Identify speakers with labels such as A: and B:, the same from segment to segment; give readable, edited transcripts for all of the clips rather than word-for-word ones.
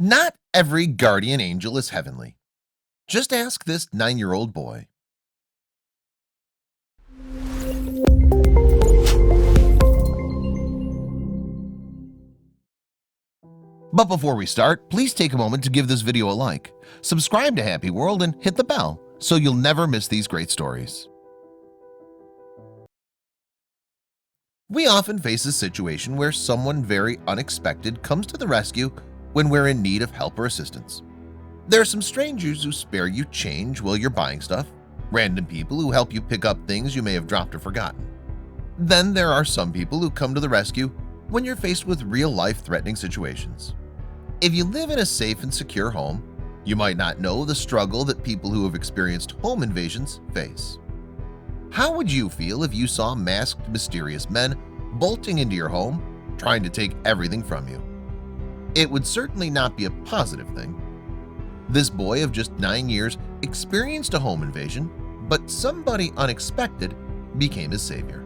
A: Not every guardian angel is heavenly. Just ask this 9-year-old boy. But before we start, please take a moment to give this video a like, subscribe to Happy World, and hit the bell so you'll never miss these great stories. We often face a situation where someone very unexpected comes to the rescue when we're in need of help or assistance. There are some strangers who spare you change while you're buying stuff, random people who help you pick up things you may have dropped or forgotten. Then there are some people who come to the rescue when you're faced with real-life threatening situations. If you live in a safe and secure home, you might not know the struggle that people who have experienced home invasions face. How would you feel if you saw masked, mysterious men bolting into your home, trying to take everything from you? It would certainly not be a positive thing. This boy of just 9 years experienced a home invasion, but somebody unexpected became his savior.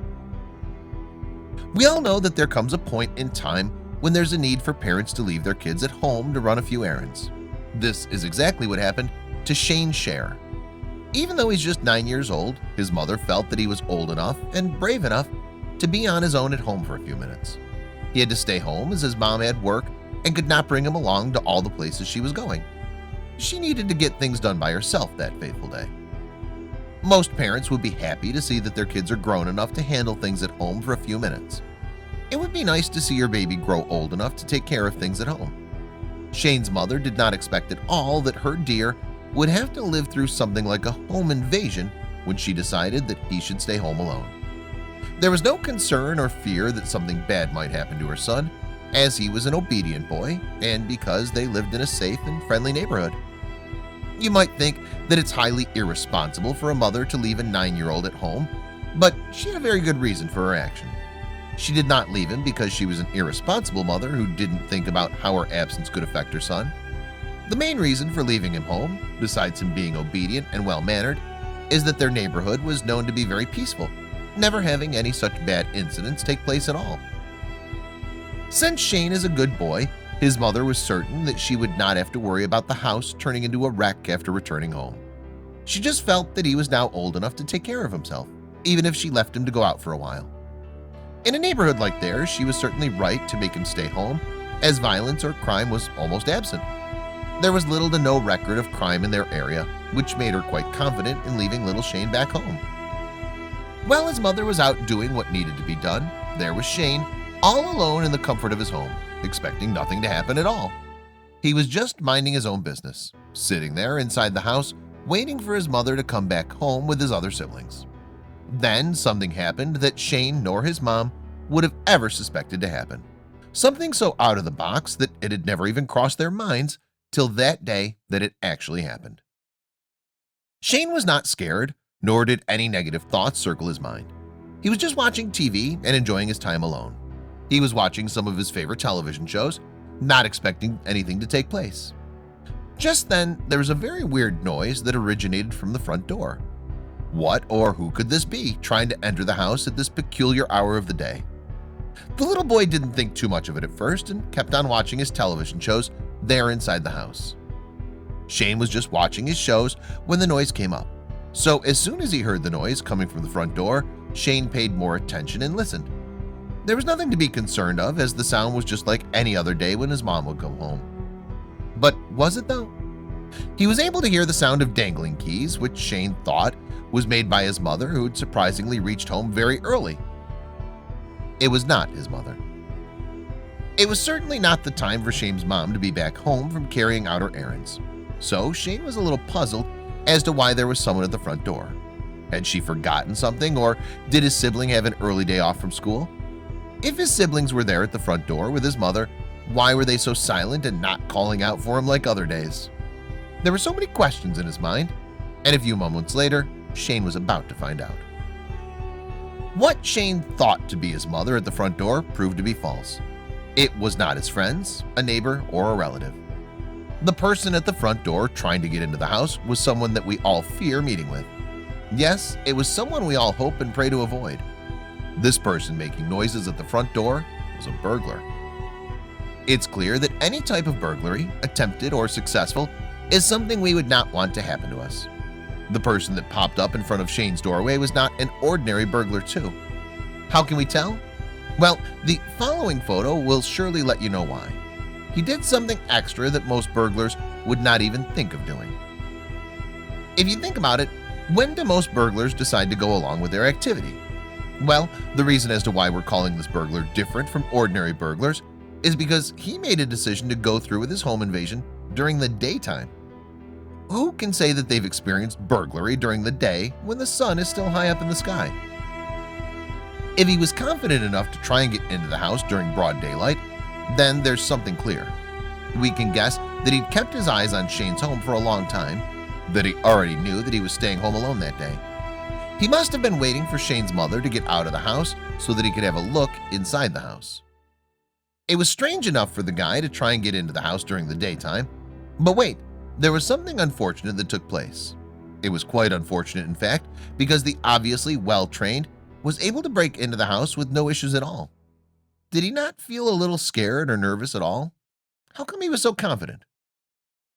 A: We all know that there comes a point in time when there's a need for parents to leave their kids at home to run a few errands. This is exactly what happened to Shane Scher. Even though he's just 9 years old, his mother felt that he was old enough and brave enough to be on his own at home for a few minutes. He had to stay home as his mom had work and could not bring him along to all the places she was going. She needed to get things done by herself that fateful day. Most parents would be happy to see that their kids are grown enough to handle things at home for a few minutes. It would be nice to see your baby grow old enough to take care of things at home. Shane's mother did not expect at all that her dear would have to live through something like a home invasion when she decided that he should stay home alone. There was no concern or fear that something bad might happen to her son, as he was an obedient boy and because they lived in a safe and friendly neighborhood. You might think that it's highly irresponsible for a mother to leave a 9-year-old at home, but she had a very good reason for her action. She did not leave him because she was an irresponsible mother who didn't think about how her absence could affect her son. The main reason for leaving him home, besides him being obedient and well-mannered, is that their neighborhood was known to be very peaceful, never having any such bad incidents take place at all. Since Shane is a good boy, his mother was certain that she would not have to worry about the house turning into a wreck after returning home. She just felt that he was now old enough to take care of himself, even if she left him to go out for a while. In a neighborhood like theirs, she was certainly right to make him stay home, as violence or crime was almost absent. There was little to no record of crime in their area, which made her quite confident in leaving little Shane back home. While his mother was out doing what needed to be done, there was Shane, all alone in the comfort of his home, expecting nothing to happen at all. He was just minding his own business, sitting there inside the house, waiting for his mother to come back home with his other siblings. Then something happened that Shane nor his mom would have ever suspected to happen. Something so out of the box that it had never even crossed their minds till that day that it actually happened. Shane was not scared, nor did any negative thoughts circle his mind. He was just watching TV and enjoying his time alone. He was watching some of his favorite television shows, not expecting anything to take place. Just then, there was a very weird noise that originated from the front door. What or who could this be trying to enter the house at this peculiar hour of the day? The little boy didn't think too much of it at first and kept on watching his television shows there inside the house. Shane was just watching his shows when the noise came up. So as soon as he heard the noise coming from the front door, Shane paid more attention and listened. There was nothing to be concerned of, as the sound was just like any other day when his mom would come home. But was it though? He was able to hear the sound of dangling keys, which Shane thought was made by his mother, who had surprisingly reached home very early. It was not his mother. It was certainly not the time for Shane's mom to be back home from carrying out her errands. So Shane was a little puzzled as to why there was someone at the front door. Had she forgotten something, or did his sibling have an early day off from school? If his siblings were there at the front door with his mother, why were they so silent and not calling out for him like other days? There were so many questions in his mind, and a few moments later, Shane was about to find out. What Shane thought to be his mother at the front door proved to be false. It was not his friends, a neighbor, or a relative. The person at the front door trying to get into the house was someone that we all fear meeting with. Yes, it was someone we all hope and pray to avoid. This person making noises at the front door was a burglar. It's clear that any type of burglary, attempted or successful, is something we would not want to happen to us. The person that popped up in front of Shane's doorway was not an ordinary burglar too. How can we tell? Well, the following photo will surely let you know why. He did something extra that most burglars would not even think of doing. If you think about it, when do most burglars decide to go along with their activity? Well, the reason as to why we're calling this burglar different from ordinary burglars is because he made a decision to go through with his home invasion during the daytime. Who can say that they've experienced burglary during the day when the sun is still high up in the sky? If he was confident enough to try and get into the house during broad daylight, then there's something clear. We can guess that he'd kept his eyes on Shane's home for a long time, that he already knew that he was staying home alone that day. He must have been waiting for Shane's mother to get out of the house so that he could have a look inside the house. It was strange enough for the guy to try and get into the house during the daytime, but wait, there was something unfortunate that took place. It was quite unfortunate, in fact, because the obviously well-trained was able to break into the house with no issues at all. Did he not feel a little scared or nervous at all? How come he was so confident?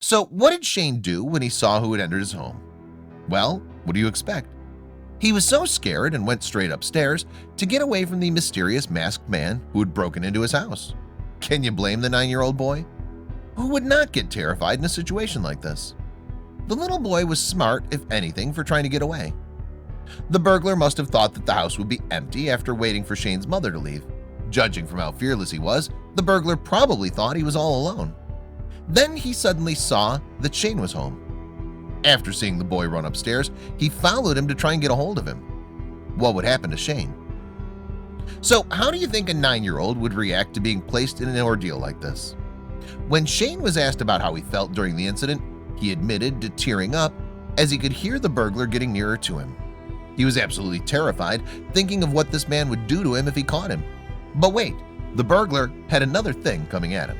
A: So what did Shane do when he saw who had entered his home? Well, what do you expect? He was so scared and went straight upstairs to get away from the mysterious masked man who had broken into his house. Can you blame the 9-year-old boy? Who would not get terrified in a situation like this? The little boy was smart, if anything, for trying to get away. The burglar must have thought that the house would be empty after waiting for Shane's mother to leave. Judging from how fearless he was, the burglar probably thought he was all alone. Then he suddenly saw that Shane was home. After seeing the boy run upstairs, he followed him to try and get a hold of him. What would happen to Shane? So how do you think a 9-year-old would react to being placed in an ordeal like this? When Shane was asked about how he felt during the incident, he admitted to tearing up as he could hear the burglar getting nearer to him. He was absolutely terrified, thinking of what this man would do to him if he caught him. But wait, the burglar had another thing coming at him.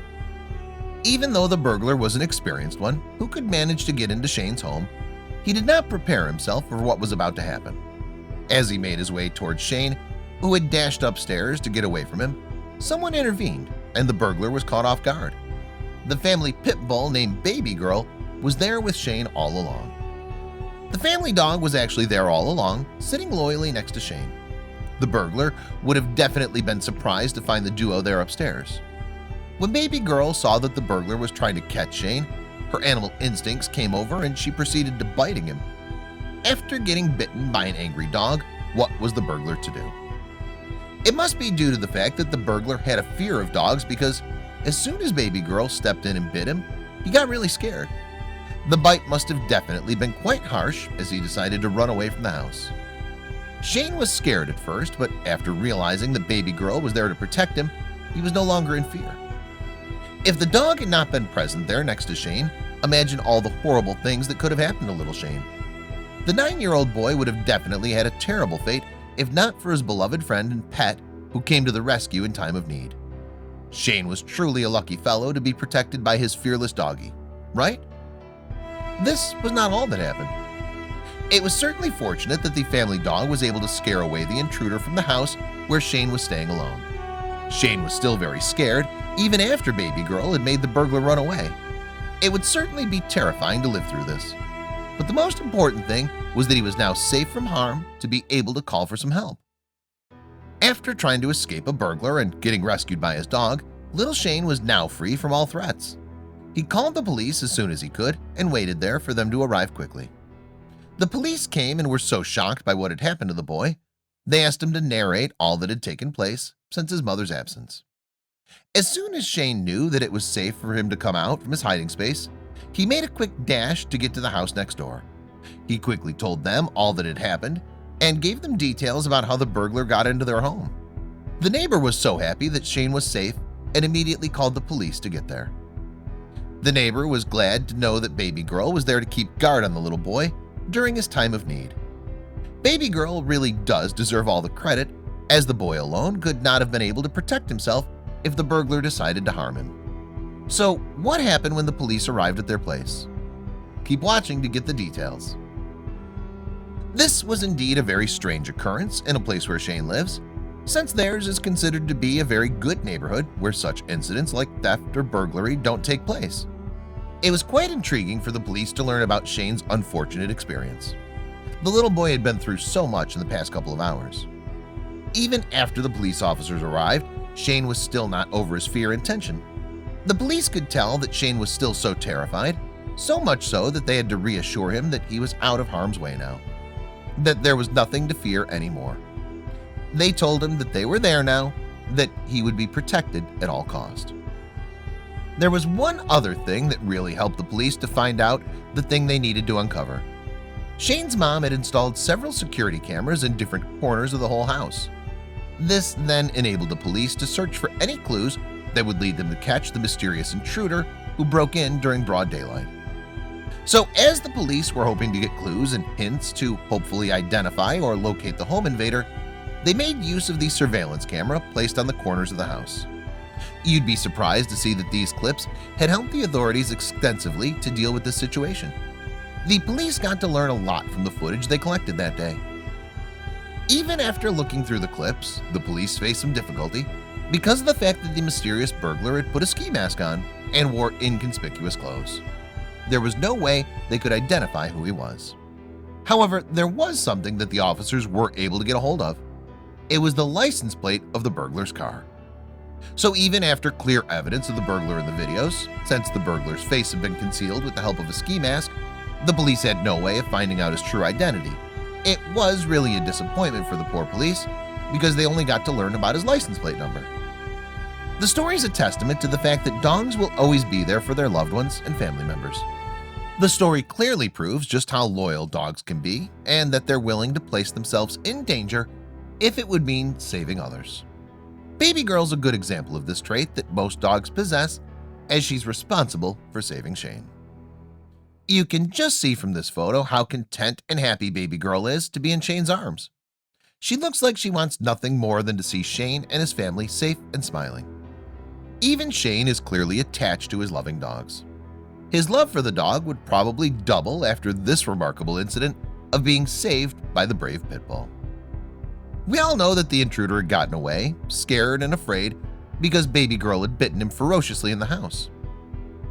A: Even though the burglar was an experienced one who could manage to get into Shane's home, he did not prepare himself for what was about to happen. As he made his way towards Shane, who had dashed upstairs to get away from him, someone intervened and the burglar was caught off guard. The family pit bull named Baby Girl was there with Shane all along. The family dog was actually there all along, sitting loyally next to Shane. The burglar would have definitely been surprised to find the duo there upstairs. When Baby Girl saw that the burglar was trying to catch Shane, her animal instincts came over and she proceeded to biting him. After getting bitten by an angry dog, what was the burglar to do? It must be due to the fact that the burglar had a fear of dogs, because as soon as Baby Girl stepped in and bit him, he got really scared. The bite must have definitely been quite harsh as he decided to run away from the house. Shane was scared at first, but after realizing that Baby Girl was there to protect him, he was no longer in fear. If the dog had not been present there next to Shane, imagine all the horrible things that could have happened to little Shane. The 9-year-old boy would have definitely had a terrible fate if not for his beloved friend and pet who came to the rescue in time of need. Shane was truly a lucky fellow to be protected by his fearless doggie, right? This was not all that happened. It was certainly fortunate that the family dog was able to scare away the intruder from the house where Shane was staying alone. Shane was still very scared even after Baby Girl had made the burglar run away. It would certainly be terrifying to live through this. But the most important thing was that he was now safe from harm to be able to call for some help. After trying to escape a burglar and getting rescued by his dog, little Shane was now free from all threats. He called the police as soon as he could and waited there for them to arrive quickly. The police came and were so shocked by what had happened to the boy, they asked him to narrate all that had taken place since his mother's absence. As soon as Shane knew that it was safe for him to come out from his hiding space, he made a quick dash to get to the house next door. He quickly told them all that had happened and gave them details about how the burglar got into their home. The neighbor was so happy that Shane was safe and immediately called the police to get there. The neighbor was glad to know that Baby Girl was there to keep guard on the little boy during his time of need. Baby Girl really does deserve all the credit, as the boy alone could not have been able to protect himself if the burglar decided to harm him. So what happened when the police arrived at their place? Keep watching to get the details. This was indeed a very strange occurrence in a place where Shane lives. since theirs is considered to be a very good neighborhood where such incidents like theft or burglary don't take place. It was quite intriguing for the police to learn about Shane's unfortunate experience. The little boy had been through so much in the past couple of hours. Even after the police officers arrived, Shane was still not over his fear and tension. The police could tell that Shane was still so terrified, so much so that they had to reassure him that he was out of harm's way now, that there was nothing to fear anymore. They told him that they were there now, that he would be protected at all cost. There was one other thing that really helped the police to find out the thing they needed to uncover. Shane's mom had installed several security cameras in different corners of the whole house. This then enabled the police to search for any clues that would lead them to catch the mysterious intruder who broke in during broad daylight. So as the police were hoping to get clues and hints to hopefully identify or locate the home invader, they made use of the surveillance camera placed on the corners of the house. You'd be surprised to see that these clips had helped the authorities extensively to deal with this situation. The police got to learn a lot from the footage they collected that day. Even after looking through the clips, the police faced some difficulty because of the fact that the mysterious burglar had put a ski mask on and wore inconspicuous clothes. There was no way they could identify who he was. However, there was something that the officers were able to get a hold of. It was the license plate of the burglar's car. So even after clear evidence of the burglar in the videos, since the burglar's face had been concealed with the help of a ski mask, the police had no way of finding out his true identity. It was really a disappointment for the poor police because they only got to learn about his license plate number. The story is a testament to the fact that dogs will always be there for their loved ones and family members. The story clearly proves just how loyal dogs can be and that they're willing to place themselves in danger if it would mean saving others. Baby Girl's a good example of this trait that most dogs possess, as she's responsible for saving Shane. You can just see from this photo how content and happy Baby Girl is to be in Shane's arms. She looks like she wants nothing more than to see Shane and his family safe and smiling. Even Shane is clearly attached to his loving dogs. His love for the dog would probably double after this remarkable incident of being saved by the brave pit bull. We all know that the intruder had gotten away, scared and afraid, because Baby Girl had bitten him ferociously in the house.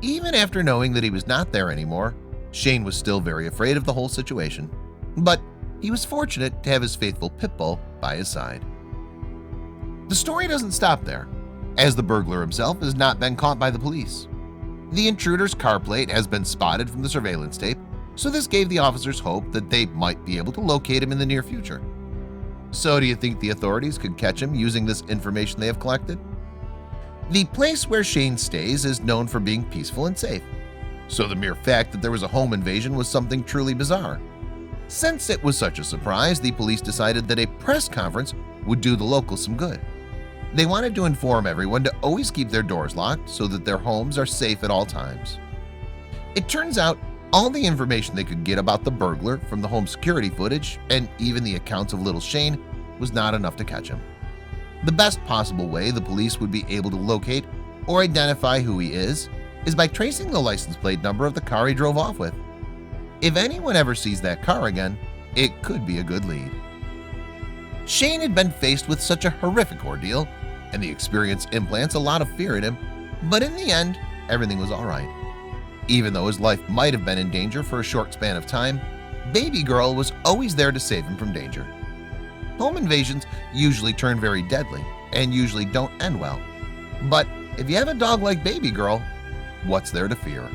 A: Even after knowing that he was not there anymore, Shane was still very afraid of the whole situation, but he was fortunate to have his faithful pit bull by his side. The story doesn't stop there, as the burglar himself has not been caught by the police. The intruder's car plate has been spotted from the surveillance tape, so this gave the officers hope that they might be able to locate him in the near future. So do you think the authorities could catch him using this information they have collected? The place where Shane stays is known for being peaceful and safe, so the mere fact that there was a home invasion was something truly bizarre. Since it was such a surprise, the police decided that a press conference would do the locals some good. They wanted to inform everyone to always keep their doors locked so that their homes are safe at all times. It turns out all the information they could get about the burglar from the home security footage and even the accounts of little Shane was not enough to catch him. The best possible way the police would be able to locate or identify who he is by tracing the license plate number of the car he drove off with. If anyone ever sees that car again, it could be a good lead. Shane had been faced with such a horrific ordeal, and the experience implants a lot of fear in him, but in the end, everything was all right. Even though his life might have been in danger for a short span of time, Baby Girl was always there to save him from danger. Home invasions usually turn very deadly and usually don't end well. But if you have a dog like Baby Girl, what's there to fear?